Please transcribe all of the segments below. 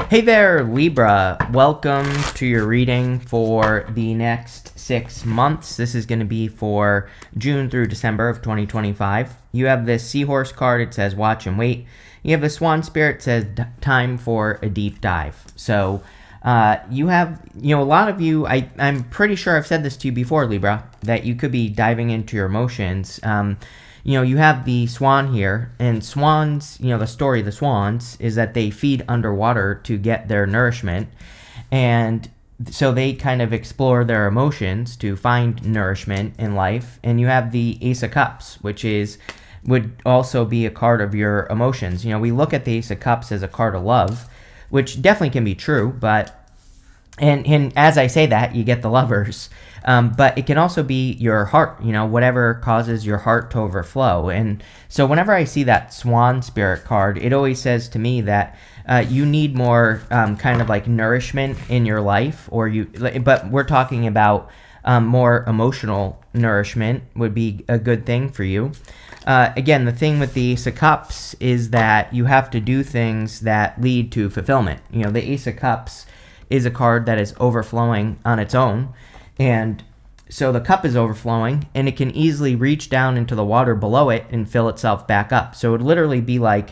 Hey there, Libra. Welcome to your reading for the next 6 months. This is going to be for June through December of 2025. You have this seahorse card. It says watch and wait. You have the swan spirit. It says time for a deep dive. So you have, a lot of you, I'm pretty sure I've said this to you before, Libra, that you could be diving into your emotions. You have the swan here, and swans, the story of the swans is that they feed underwater to get their nourishment, and so they kind of explore their emotions to find nourishment in life. And you have the Ace of Cups, which would also be a card of your emotions. We look at the Ace of Cups as a card of love, which definitely can be true, but and as I say that, you get the Lovers. But it can also be your heart, whatever causes your heart to overflow. And so whenever I see that swan spirit card, it always says to me that you need more kind of like nourishment in your life, but we're talking about more emotional nourishment would be a good thing for you. Again, the thing with the Ace of Cups is that you have to do things that lead to fulfillment. The Ace of Cups is a card that is overflowing on its own. And so the cup is overflowing, and it can easily reach down into the water below it and fill itself back up. So it would literally be like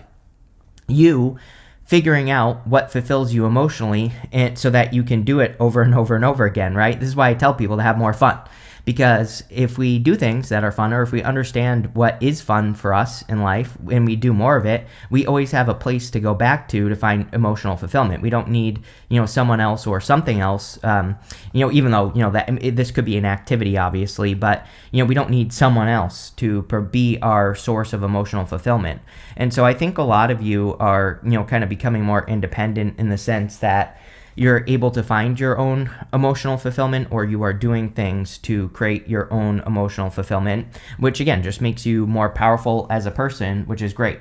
you figuring out what fulfills you emotionally, and so that you can do it over and over and over again, right? This is why I tell people to have more fun. Because if we do things that are fun, or if we understand what is fun for us in life and we do more of it, we always have a place to go back to find emotional fulfillment. We don't need, someone else or something else, even though, this could be an activity, obviously, but, we don't need someone else to be our source of emotional fulfillment. And so I think a lot of you are, kind of becoming more independent in the sense that you're able to find your own emotional fulfillment, or you are doing things to create your own emotional fulfillment, which again just makes you more powerful as a person, which is great.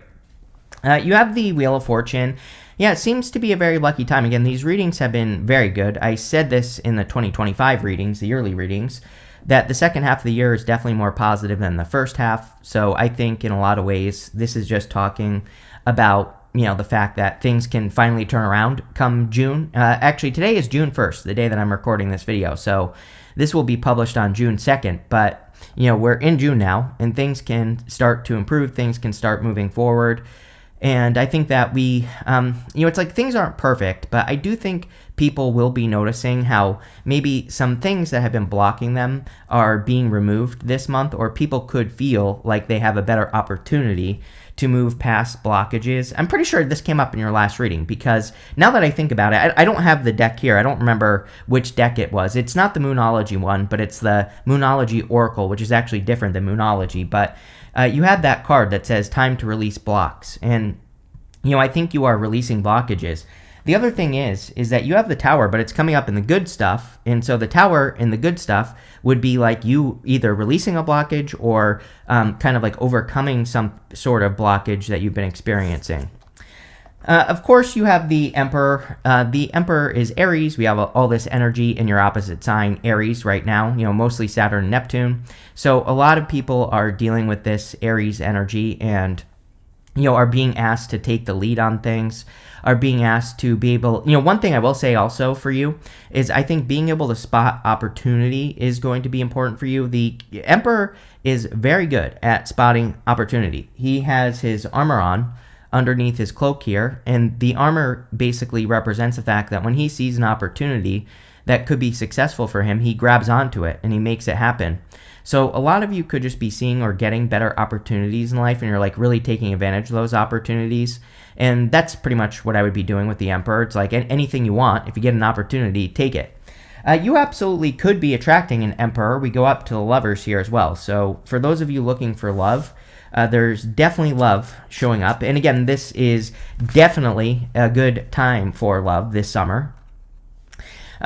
You have the Wheel of Fortune. Yeah, it seems to be a very lucky time. Again, these readings have been very good. I said this in the 2025 readings, the yearly readings, that the second half of the year is definitely more positive than the first half. So I think in a lot of ways, this is just talking about the fact that things can finally turn around come June. Actually, today is June 1st, the day that I'm recording this video. So this will be published on June 2nd. But, we're in June now, and things can start to improve. Things can start moving forward. And I think that we, it's like things aren't perfect, but I do think people will be noticing how maybe some things that have been blocking them are being removed this month, or people could feel like they have a better opportunity to move past blockages. I'm pretty sure this came up in your last reading, because now that I think about it, I don't have the deck here. I don't remember which deck it was. It's not the Moonology one, but it's the Moonology Oracle, which is actually different than Moonology. But you had that card that says time to release blocks. And, I think you are releasing blockages. The other thing is that you have the Tower, but it's coming up in the good stuff. And so the Tower in the good stuff would be like you either releasing a blockage or kind of like overcoming some sort of blockage that you've been experiencing. Of course, you have the Emperor. The Emperor is Aries. We have all this energy in your opposite sign, Aries, right now, mostly Saturn and Neptune. So a lot of people are dealing with this Aries energy and, are being asked to take the lead on things, are being asked to be able, one thing I will say also for you is I think being able to spot opportunity is going to be important for you. The Emperor is very good at spotting opportunity. He has his armor on underneath his cloak here, and the armor basically represents the fact that when he sees an opportunity that could be successful for him, he grabs onto it and he makes it happen. So a lot of you could just be seeing or getting better opportunities in life, and you're like really taking advantage of those opportunities. And that's pretty much what I would be doing with the Emperor. It's like anything you want, if you get an opportunity, take it. You absolutely could be attracting an Emperor. We go up to the Lovers here as well. So for those of you looking for love, there's definitely love showing up. And again, this is definitely a good time for love this summer.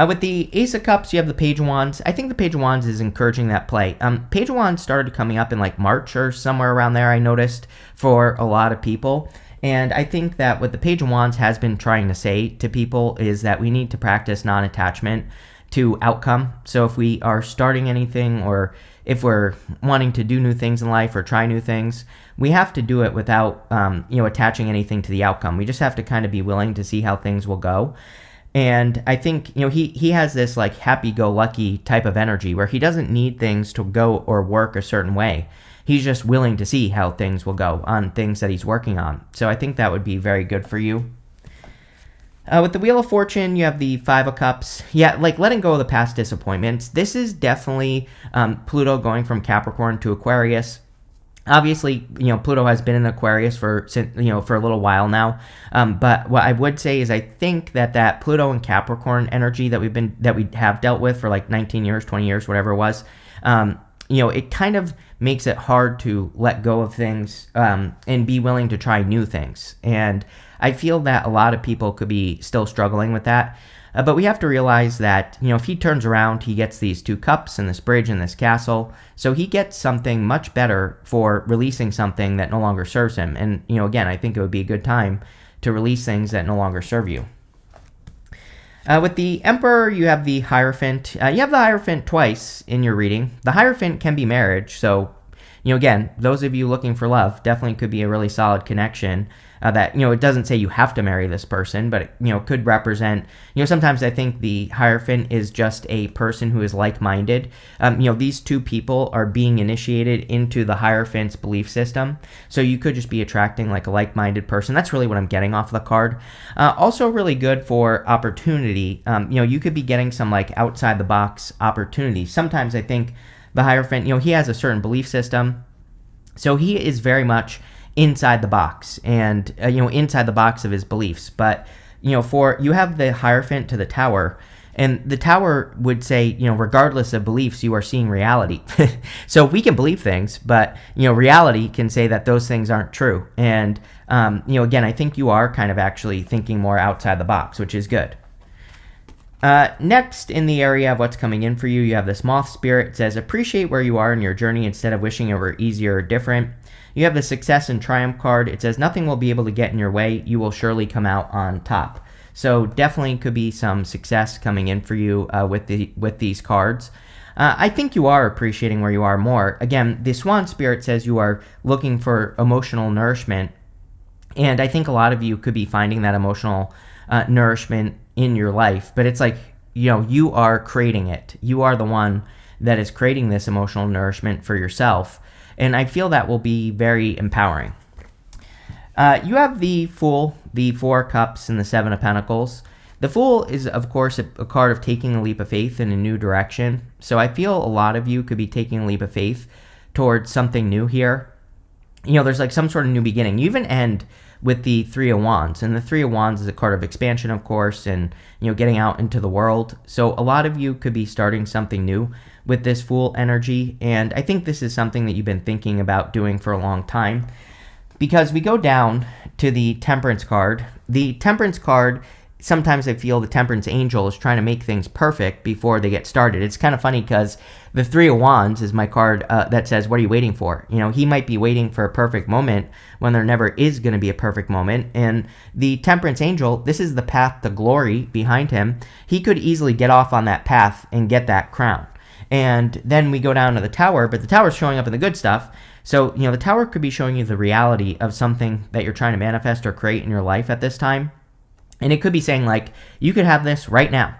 With the Ace of Cups, you have the Page of Wands. I think the Page of Wands is encouraging that play. Page of Wands started coming up in like March or somewhere around there, I noticed, for a lot of people. And I think that what the Page of Wands has been trying to say to people is that we need to practice non-attachment to outcome. So if we are starting anything or if we're wanting to do new things in life or try new things, we have to do it without, attaching anything to the outcome. We just have to kind of be willing to see how things will go. And I think, he has this like happy-go-lucky type of energy where he doesn't need things to go or work a certain way. He's just willing to see how things will go on things that he's working on. So I think that would be very good for you. With the Wheel of Fortune, you have the Five of Cups. Yeah, like letting go of the past disappointments. This is definitely Pluto going from Capricorn to Aquarius. Obviously, Pluto has been in Aquarius for a little while now. But what I would say is I think that Pluto and Capricorn energy that we have dealt with for like 19 years, 20 years, whatever it was, it kind of makes it hard to let go of things and be willing to try new things. And I feel that a lot of people could be still struggling with that. But we have to realize that, if he turns around, he gets these 2 cups and this bridge and this castle. So he gets something much better for releasing something that no longer serves him. And, again, I think it would be a good time to release things that no longer serve you. With the Emperor, you have the Hierophant. You have the Hierophant twice in your reading. The Hierophant can be marriage. So, again, those of you looking for love definitely could be a really solid connection. That, it doesn't say you have to marry this person, but it, could represent, sometimes I think the Hierophant is just a person who is like-minded. These 2 people are being initiated into the Hierophant's belief system. So you could just be attracting like a like-minded person. That's really what I'm getting off the card. Also really good for opportunity. You could be getting some like outside-the-box opportunities. Sometimes I think the Hierophant, he has a certain belief system. So he is very much inside the box and, inside the box of his beliefs. But, you have the Hierophant to the Tower, and the Tower would say, regardless of beliefs, you are seeing reality. So we can believe things, but, reality can say that those things aren't true. And, again, I think you are kind of actually thinking more outside the box, which is good. Next, in the area of what's coming in for you, you have this Moth Spirit. It says, appreciate where you are in your journey instead of wishing it were easier or different. You have the Success and Triumph card. It says, nothing will be able to get in your way. You will surely come out on top. So definitely could be some success coming in for you with these cards. I think you are appreciating where you are more. Again, the Swan Spirit says you are looking for emotional nourishment. And I think a lot of you could be finding that emotional nourishment in your life. But it's like, you are creating it. You are the one that is creating this emotional nourishment for yourself. And I feel that will be very empowering. You have the Fool, the 4 Cups, and the 7 of Pentacles. The Fool is, of course, a card of taking a leap of faith in a new direction. So I feel a lot of you could be taking a leap of faith towards something new here. There's like some sort of new beginning. You even end with the 3 of Wands. And the 3 of Wands is a card of expansion, of course, and, getting out into the world. So a lot of you could be starting something new with this Fool energy. And I think this is something that you've been thinking about doing for a long time. Because we go down to the Temperance card. The Temperance card, sometimes I feel the Temperance Angel is trying to make things perfect before they get started. It's kind of funny because the 3 of Wands is my card that says, what are you waiting for? He might be waiting for a perfect moment when there never is going to be a perfect moment. And the Temperance Angel, this is the path to glory behind him. He could easily get off on that path and get that crown. And then we go down to the Tower, but the Tower's showing up in the good stuff. So, the Tower could be showing you the reality of something that you're trying to manifest or create in your life at this time. And it could be saying, like, you could have this right now.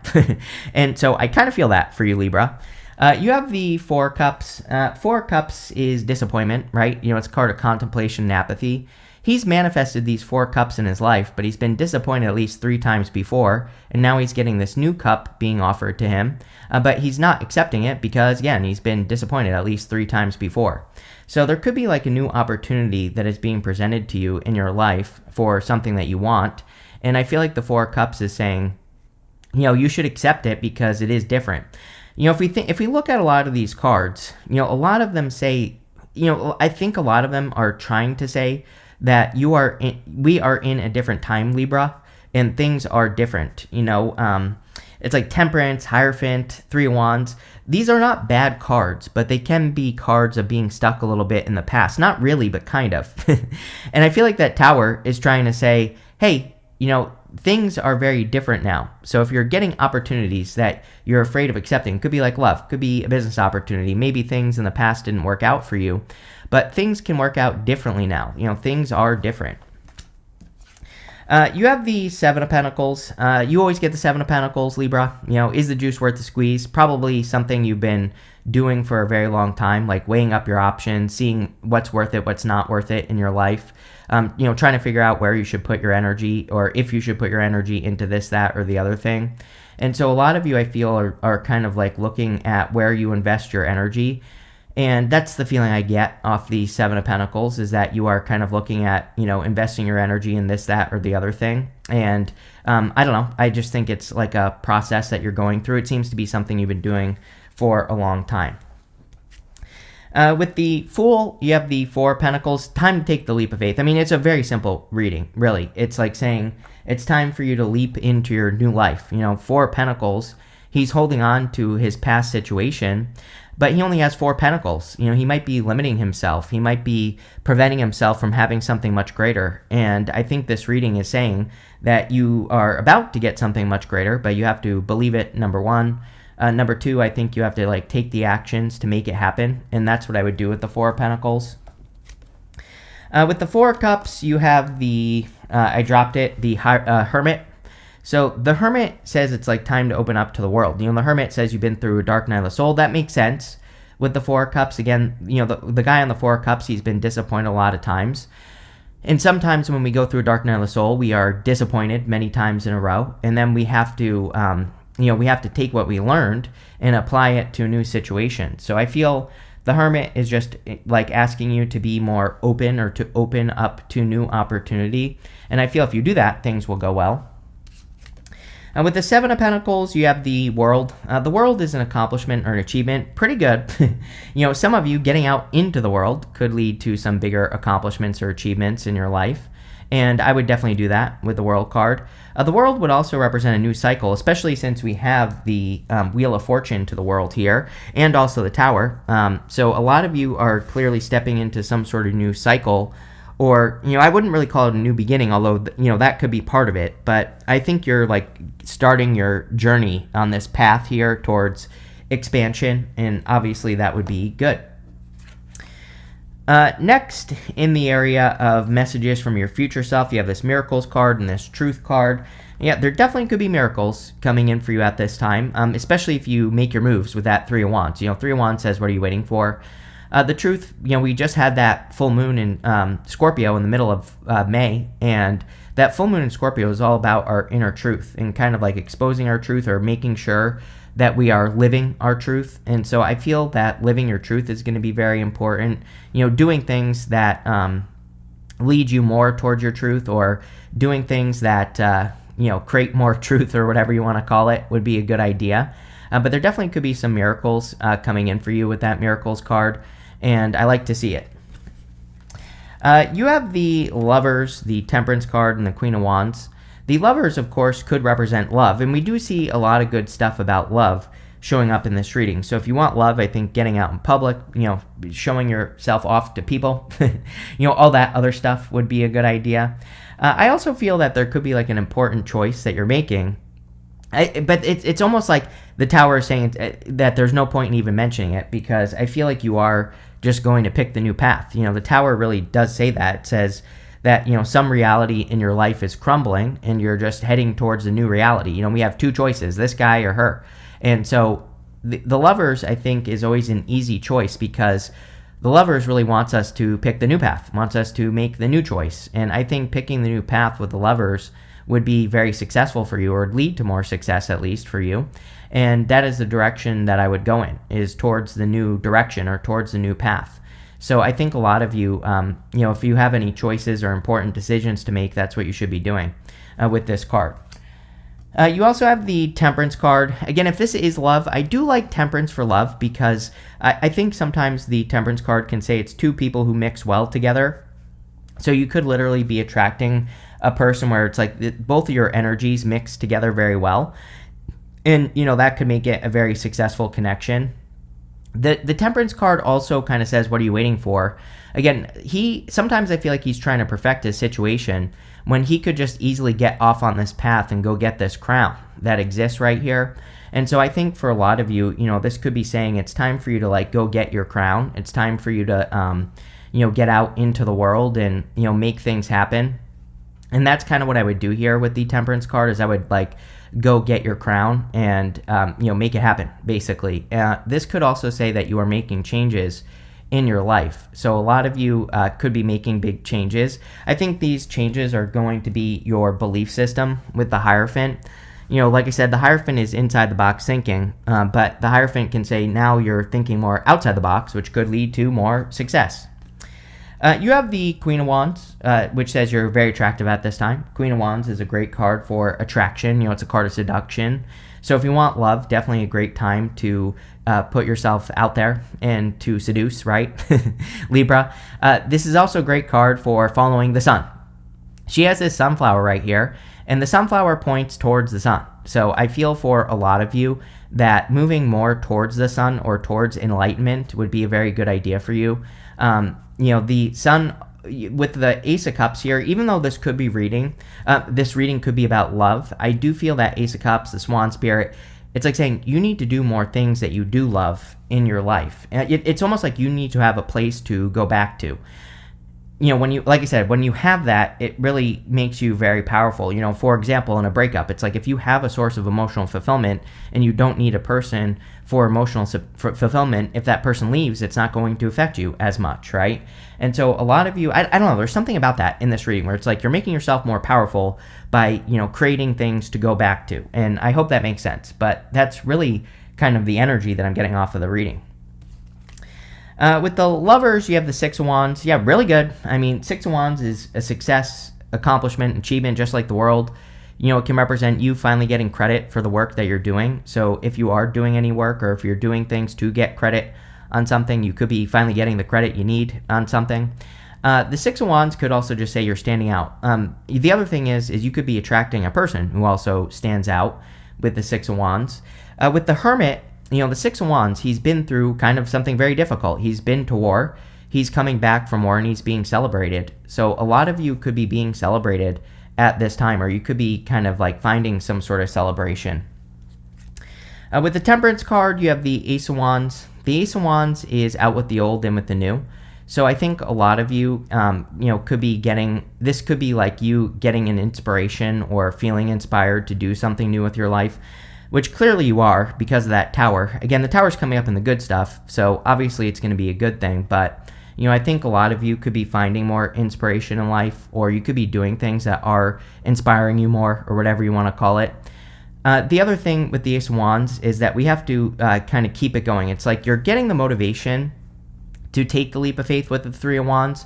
And so I kind of feel that for you, Libra. You have the 4 Cups. 4 Cups is disappointment, right? It's a card of contemplation and apathy. He's manifested these 4 cups in his life, but he's been disappointed at least 3 times before, and now he's getting this new cup being offered to him, but he's not accepting it because, again, he's been disappointed at least 3 times before. So there could be like a new opportunity that is being presented to you in your life for something that you want, and I feel like the 4 cups is saying, you should accept it because it is different. If we look at a lot of these cards, a lot of them say, I think a lot of them are trying to say that we are in a different time, Libra, and things are different. It's like Temperance, Hierophant, 3 of Wands. These are not bad cards, but they can be cards of being stuck a little bit in the past. Not really, but kind of. And I feel like that Tower is trying to say, hey, things are very different now. So if you're getting opportunities that you're afraid of accepting, could be like love, could be a business opportunity, maybe things in the past didn't work out for you, but things can work out differently now. Things are different. You have the Seven of Pentacles. You always get the Seven of Pentacles, Libra. Is the juice worth the squeeze? Probably something you've been doing for a very long time, like weighing up your options, seeing what's worth it, what's not worth it in your life. Trying to figure out where you should put your energy, or if you should put your energy into this, that, or the other thing. And so a lot of you, I feel, are kind of like looking at where you invest your energy. And that's the feeling I get off the Seven of Pentacles, is that you are kind of looking at, investing your energy in this, that, or the other thing. And I don't know. I just think it's like a process that you're going through. It seems to be something you've been doing for a long time. With the Fool, you have the Four of Pentacles. Time to take the leap of faith. I mean, it's a very simple reading, really. It's like saying it's time for you to leap into your new life. Four of Pentacles, he's holding on to his past situation, but he only has Four Pentacles. He might be limiting himself. He might be preventing himself from having something much greater. And I think this reading is saying that you are about to get something much greater, but you have to believe it, number one. Number two, I think you have to take the actions to make it happen, and that's what I would do with the Four of Pentacles. With the Four of Cups, you have the, I dropped it, the Hermit. So the Hermit says it's time to open up to the world. The Hermit says you've been through a dark night of the soul. That makes sense with the Four of Cups. Again, the guy on the Four of Cups, he's been disappointed a lot of times. And sometimes when we go through a dark night of the soul, we are disappointed many times in a row, and then we have to we have to take what we learned and apply it to a new situation. So I feel the Hermit is just asking you to be more open, or to open up to new opportunity. And I feel if you do that, things will go well. And with the Seven of Pentacles, you have the World. The World is an accomplishment or an achievement. Pretty good. Some of you getting out into the world could lead to some bigger accomplishments or achievements in your life. And I would definitely do that with the World card. The World would also represent a new cycle, especially since we have the Wheel of Fortune to the World here, and also the Tower. So a lot of you are clearly stepping into some sort of new cycle, or, I wouldn't really call it a new beginning, although, that could be part of it. But I think you're starting your journey on this path here towards expansion, and obviously that would be good. Next, in the area of messages from your future self, you have this Miracles card and this Truth card. Yeah, there definitely could be miracles coming in for you at this time, especially if you make your moves with that Three of Wands. Three of Wands says, what are you waiting for? The Truth, we just had that full moon in Scorpio in the middle of May, and that full moon in Scorpio is all about our inner truth and kind of exposing our truth, or making sure that we are living our truth. And so I feel that living your truth is going to be very important. Doing things that lead you more towards your truth, or doing things that create more truth, or whatever you want to call it, would be a good idea. But there definitely could be some miracles coming in for you with that Miracles card, and I like to see it. You have the Lovers, the Temperance card, and the Queen of Wands. The Lovers, of course, could represent love, and we do see a lot of good stuff about love showing up in this reading. So if you want love, I think getting out in public, showing yourself off to people, all that other stuff would be a good idea. I also feel that there could be an important choice that you're making. But it's almost like the Tower is saying that there's no point in even mentioning it, because I feel like you are just going to pick the new path. The Tower really does say that. It says that, some reality in your life is crumbling and you're just heading towards a new reality. We have two choices, this guy or her. And so the Lovers, I think, is always an easy choice, because the Lovers really wants us to pick the new path, wants us to make the new choice. And I think picking the new path with the Lovers would be very successful for you, or lead to more success, at least for you. And that is the direction that I would go in, is towards the new direction, or towards the new path. So I think a lot of you, if you have any choices or important decisions to make, that's what you should be doing with this card. You also have the Temperance card. Again, if this is love, I do like Temperance for love, because I think sometimes the Temperance card can say it's two people who mix well together. So you could literally be attracting a person where it's both of your energies mix together very well. And, that could make it a very successful connection. The Temperance card also kind of says, what are you waiting for? Again, sometimes I feel like he's trying to perfect his situation when he could just easily get off on this path and go get this crown that exists right here. And so I think for a lot of you, this could be saying it's time for you to like go get your crown. It's time for you to, get out into the world and, make things happen. And that's kind of what I would do here with the Temperance card is I would like go get your crown and, make it happen, basically. This could also say that you are making changes in your life. So a lot of you could be making big changes. I think these changes are going to be your belief system with the Hierophant. Like I said, the Hierophant is inside the box thinking, but the Hierophant can say now you're thinking more outside the box, which could lead to more success. You have the Queen of Wands, which says you're very attractive at this time. Queen of Wands is a great card for attraction. It's a card of seduction. So if you want love, definitely a great time to put yourself out there and to seduce, right? Libra. This is also a great card for following the sun. She has this sunflower right here, and the sunflower points towards the sun. So I feel for a lot of you that moving more towards the sun or towards enlightenment would be a very good idea for you. The sun with the Ace of Cups here, even though this could be this reading could be about love, I do feel that Ace of Cups, the Swan Spirit, it's like saying you need to do more things that you do love in your life. It's almost like you need to have a place to go back to. When you, like I said, when you have that, it really makes you very powerful. For example, in a breakup, it's like if you have a source of emotional fulfillment and you don't need a person for emotional fulfillment, if that person leaves, it's not going to affect you as much, right? And so a lot of you, I don't know, there's something about that in this reading where it's like you're making yourself more powerful by, creating things to go back to. And I hope that makes sense. But that's really kind of the energy that I'm getting off of the reading. With the Lovers, you have the Six of Wands. Yeah, really good. I mean, Six of Wands is a success, accomplishment, achievement, just like the world. It can represent you finally getting credit for the work that you're doing. So if you are doing any work or if you're doing things to get credit on something, you could be finally getting the credit you need on something. The Six of Wands could also just say you're standing out. The other thing is you could be attracting a person who also stands out with the Six of Wands. With the Hermit, the Six of Wands, he's been through kind of something very difficult. He's been to war. He's coming back from war and he's being celebrated. So a lot of you could be being celebrated at this time, or you could be kind of like finding some sort of celebration. With the Temperance card, you have the Ace of Wands. The Ace of Wands is out with the old and with the new. So I think a lot of you, could be this could be like you getting an inspiration or feeling inspired to do something new with your life, which clearly you are because of that Tower. Again, the Tower's coming up in the good stuff, so obviously it's going to be a good thing, but I think a lot of you could be finding more inspiration in life, or you could be doing things that are inspiring you more, or whatever you want to call it. The other thing with the Ace of Wands is that we have to kind of keep it going. It's like you're getting the motivation to take the leap of faith with the Three of Wands,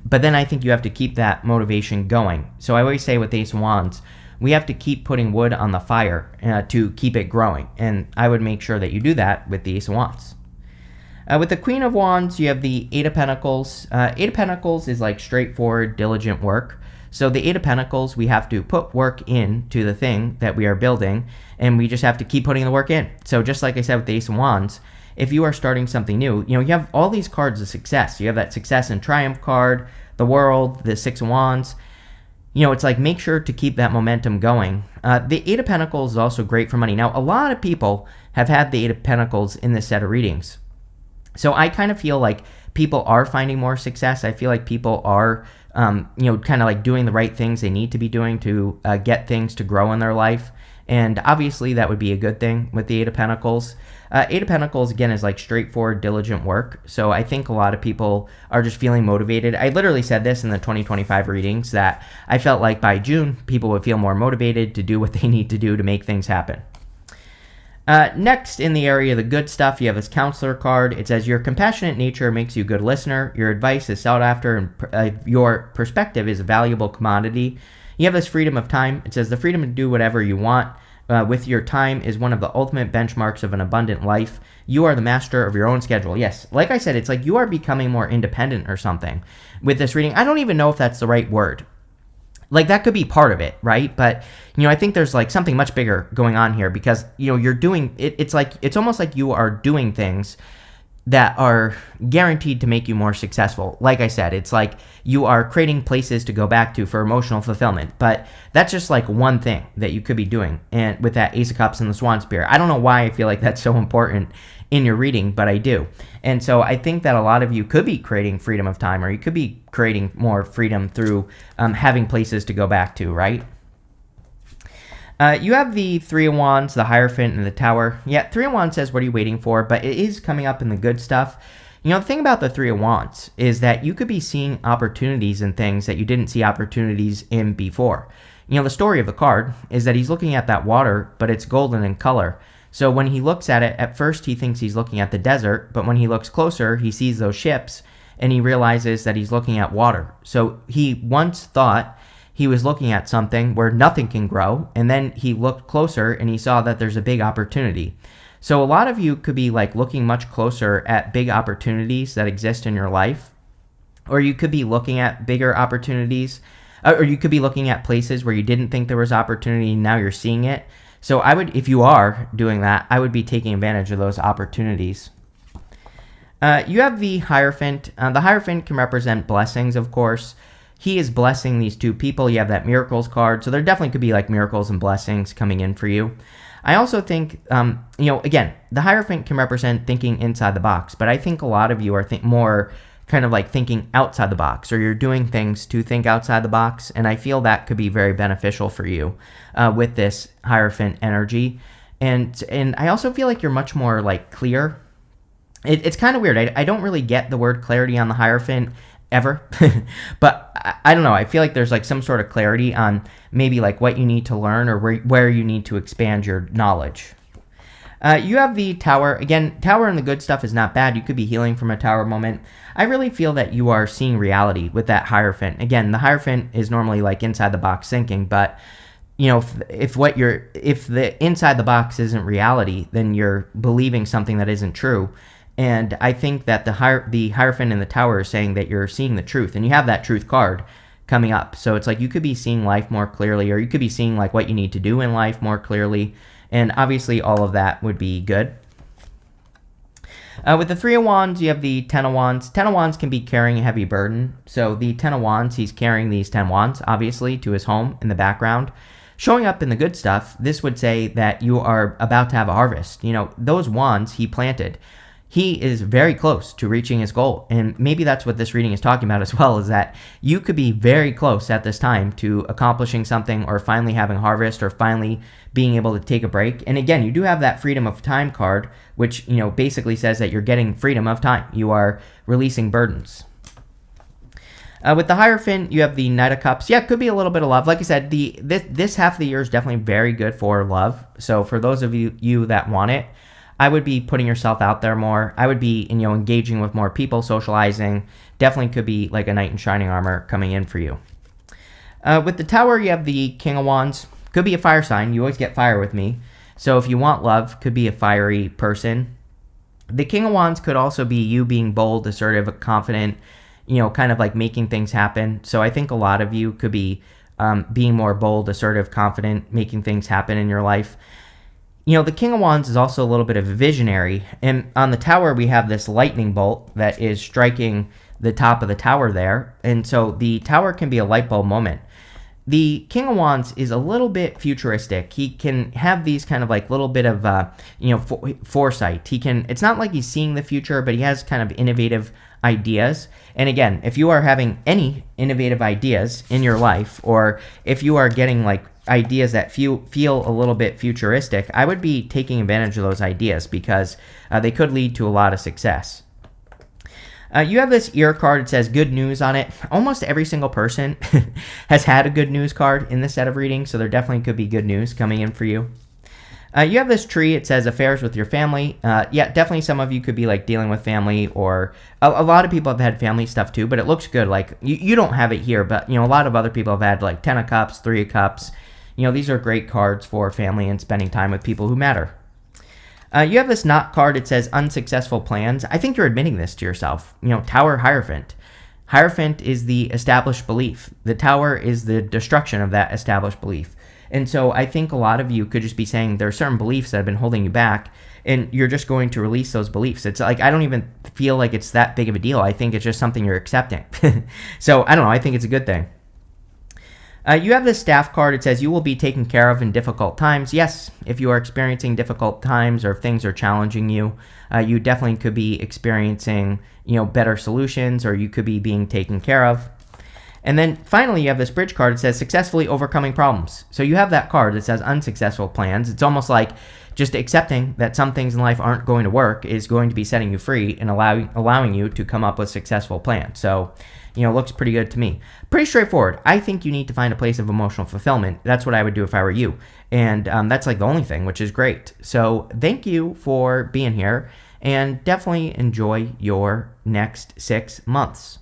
but then I think you have to keep that motivation going. So I always say with the Ace of Wands, we have to keep putting wood on the fire to keep it growing. And I would make sure that you do that with the Ace of Wands. With the Queen of Wands, you have the Eight of Pentacles. Eight of Pentacles is like straightforward, diligent work. So the Eight of Pentacles, we have to put work into the thing that we are building, and we just have to keep putting the work in. So just like I said with the Ace of Wands, if you are starting something new, you have all these cards of success. You have that Success and Triumph card, the World, the Six of Wands. It's like make sure to keep that momentum going. The Eight of Pentacles is also great for money. Now, a lot of people have had the Eight of Pentacles in this set of readings. So I kind of feel like people are finding more success. I feel like people are, kind of like doing the right things they need to be doing to get things to grow in their life. And obviously that would be a good thing with the Eight of Pentacles. Eight of Pentacles, again, is like straightforward, diligent work. So I think a lot of people are just feeling motivated. I literally said this in the 2025 readings that I felt like by June, people would feel more motivated to do what they need to do to make things happen. Next, in the area of the good stuff, you have this Counselor card. It says, your compassionate nature makes you a good listener. Your advice is sought after, and your perspective is a valuable commodity. You have this freedom of time. It says, the freedom to do whatever you want with your time is one of the ultimate benchmarks of an abundant life. You are the master of your own schedule. Yes, like I said, it's like you are becoming more independent or something with this reading. I don't even know if that's the right word. Like, that could be part of it, right? But, I think there's, like, something much bigger going on here because, you're doing it. It's like, it's almost like you are doing things that are guaranteed to make you more successful. Like I said, it's like you are creating places to go back to for emotional fulfillment, but that's just like one thing that you could be doing. And with that Ace of Cups and the Swan Spear, I don't know why I feel like that's so important in your reading, but I do. And so I think that a lot of you could be creating freedom of time, or you could be creating more freedom through having places to go back to, right? You have the Three of Wands, the Hierophant, and the Tower. Yeah, Three of Wands says, what are you waiting for? But it is coming up in the good stuff. You know, the thing about the Three of Wands is that you could be seeing opportunities in things that you didn't see opportunities in before. You know, the story of the card is that he's looking at that water, but it's golden in color. So when he looks at it, at first he thinks he's looking at the desert, but when he looks closer, he sees those ships, and he realizes that he's looking at water. So he once thought he was looking at something where nothing can grow, and then he looked closer and he saw that there's a big opportunity. So a lot of you could be like looking much closer at big opportunities that exist in your life, or you could be looking at bigger opportunities, or you could be looking at places where you didn't think there was opportunity, and now you're seeing it. So I would, if you are doing that, I would be taking advantage of those opportunities. You have the Hierophant. The Hierophant can represent blessings, of course. He is blessing these two people. You have that Miracles card, so there definitely could be like miracles and blessings coming in for you. I also think, again, the Hierophant can represent thinking inside the box, but I think a lot of you are more kind of like thinking outside the box, or you're doing things to think outside the box, and I feel that could be very beneficial for you with this Hierophant energy. And I also feel like you're much more like clear. It's kind of weird. I don't really get the word clarity on the Hierophant ever, but I don't know. I feel like there's like some sort of clarity on maybe like what you need to learn, or where you need to expand your knowledge. You have the Tower. Again, Tower and the good stuff is not bad. You could be healing from a Tower moment. I really feel that you are seeing reality with that Hierophant. Again, the Hierophant is normally like inside the box thinking, but you know, if the inside the box isn't reality, then you're believing something that isn't true. And I think that the Hierophant and the Tower are saying that you're seeing the truth, and you have that truth card coming up. So it's like you could be seeing life more clearly, or you could be seeing like what you need to do in life more clearly. And obviously all of that would be good. With the Three of Wands, you have the Ten of Wands. Ten of Wands can be carrying a heavy burden. So the Ten of Wands, he's carrying these 10 wands, obviously, to his home in the background. Showing up in the good stuff, this would say that you are about to have a harvest. You know, those wands he planted, he is very close to reaching his goal. And maybe that's what this reading is talking about as well, is that you could be very close at this time to accomplishing something, or finally having harvest, or finally being able to take a break. And again, you do have that freedom of time card, which, you know, basically says that you're getting freedom of time. You are releasing burdens. With the Hierophant, you have the Knight of Cups. Yeah, it could be a little bit of love. Like I said, this half of the year is definitely very good for love. So for those of you that want it, I would be putting yourself out there more. I would be, engaging with more people, socializing. Definitely could be like a knight in shining armor coming in for you. With the Tower, you have the King of Wands. Could be a fire sign. You always get fire with me. So if you want love, could be a fiery person. The King of Wands could also be you being bold, assertive, confident, kind of like making things happen. So I think a lot of you could be being more bold, assertive, confident, making things happen in your life. The King of Wands is also a little bit of a visionary. And on the Tower, we have this lightning bolt that is striking the top of the tower there. And so the Tower can be a light bulb moment. The King of Wands is a little bit futuristic. He can have these kind of like little bit of, foresight. It's not like he's seeing the future, but he has kind of innovative ideas. And again, if you are having any innovative ideas in your life, or if you are getting like ideas that feel a little bit futuristic, I would be taking advantage of those ideas, because they could lead to a lot of success. You have this ear card. It says good news on it. Almost every single person has had a good news card in this set of readings, so there definitely could be good news coming in for you. You have this tree. It says affairs with your family. Yeah, definitely some of you could be like dealing with family, or a lot of people have had family stuff too, but it looks good. Like you don't have it here, but a lot of other people have had like 10 of Cups, 3 of Cups. These are great cards for family and spending time with people who matter. You have this Knot card. It says unsuccessful plans. I think you're admitting this to yourself. Tower, Hierophant. Hierophant is the established belief. The Tower is the destruction of that established belief. And so I think a lot of you could just be saying there are certain beliefs that have been holding you back, and you're just going to release those beliefs. It's like, I don't even feel like it's that big of a deal. I think it's just something you're accepting. So I don't know. I think it's a good thing. You have this staff card. It says you will be taken care of in difficult times. Yes, if you are experiencing difficult times or if things are challenging you, you definitely could be experiencing, better solutions, or you could be being taken care of. And then finally, you have this bridge card. It says successfully overcoming problems. So you have that card that says unsuccessful plans. It's almost like just accepting that some things in life aren't going to work is going to be setting you free and allowing you to come up with successful plans. So, looks pretty good to me. Pretty straightforward. I think you need to find a place of emotional fulfillment. That's what I would do if I were you. And that's like the only thing, which is great. So thank you for being here, and definitely enjoy your next 6 months.